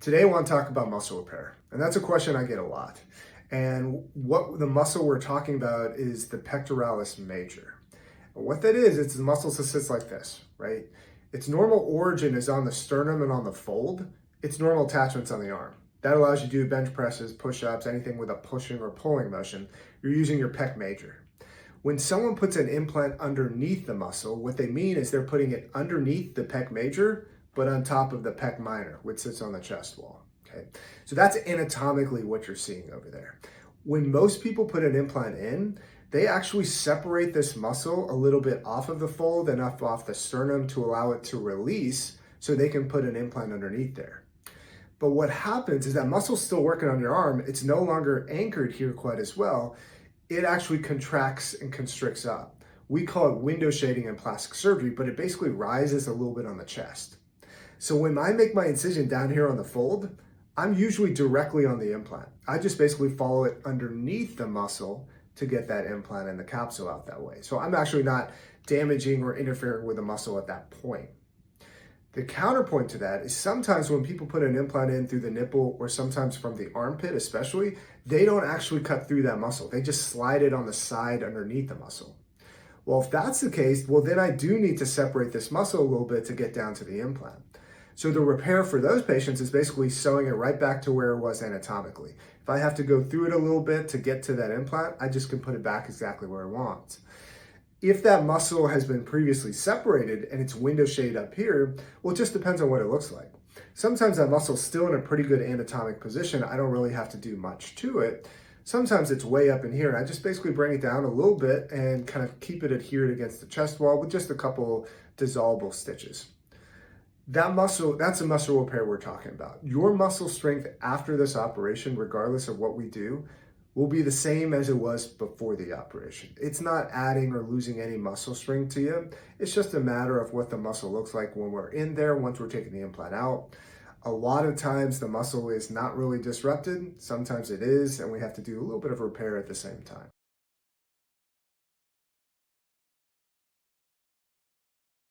Today I want to talk about muscle repair, and that's a question I get a lot. And what the muscle we're talking about is the pectoralis major. And what that is, it's the muscle that sits like this, right? Its normal origin is on the sternum and on the fold. Its normal attachment's on the arm. That allows you to do bench presses, push-ups, anything with a pushing or pulling motion. You're using your pec major. When someone puts an implant underneath the muscle, what they mean is they're putting it underneath the pec major, but on top of the pec minor, which sits on the chest wall. Okay, so that's anatomically what you're seeing over there. When most people put an implant in, they actually separate this muscle a little bit off of the fold and up off the sternum to allow it to release so they can put an implant underneath there. But what happens is that muscle's still working on your arm. It's no longer anchored here quite as well. It actually contracts and constricts up. We call it window shading in plastic surgery, but it basically rises a little bit on the chest. So when I make my incision down here on the fold, I'm usually directly on the implant. I just basically follow it underneath the muscle to get that implant and the capsule out that way. So I'm actually not damaging or interfering with the muscle at that point. The counterpoint to that is sometimes when people put an implant in through the nipple or sometimes from the armpit especially, they don't actually cut through that muscle. They just slide it on the side underneath the muscle. Well, if that's the case, well, then I do need to separate this muscle a little bit to get down to the implant. So the repair for those patients is basically sewing it right back to where it was anatomically. If I have to go through it a little bit to get to that implant, I just can put it back exactly where I want. If that muscle has been previously separated and it's window shaded up here, well, it just depends on what it looks like. Sometimes that muscle's still in a pretty good anatomic position. I don't really have to do much to it. Sometimes it's way up in here and I just basically bring it down a little bit and kind of keep it adhered against the chest wall with just a couple dissolvable stitches. That muscle, that's a muscle repair we're talking about. Your muscle strength after this operation, regardless of what we do, will be the same as it was before the operation. It's not adding or losing any muscle strength to you. It's just a matter of what the muscle looks like when we're in there, once we're taking the implant out. A lot of times the muscle is not really disrupted. Sometimes it is, and we have to do a little bit of repair at the same time.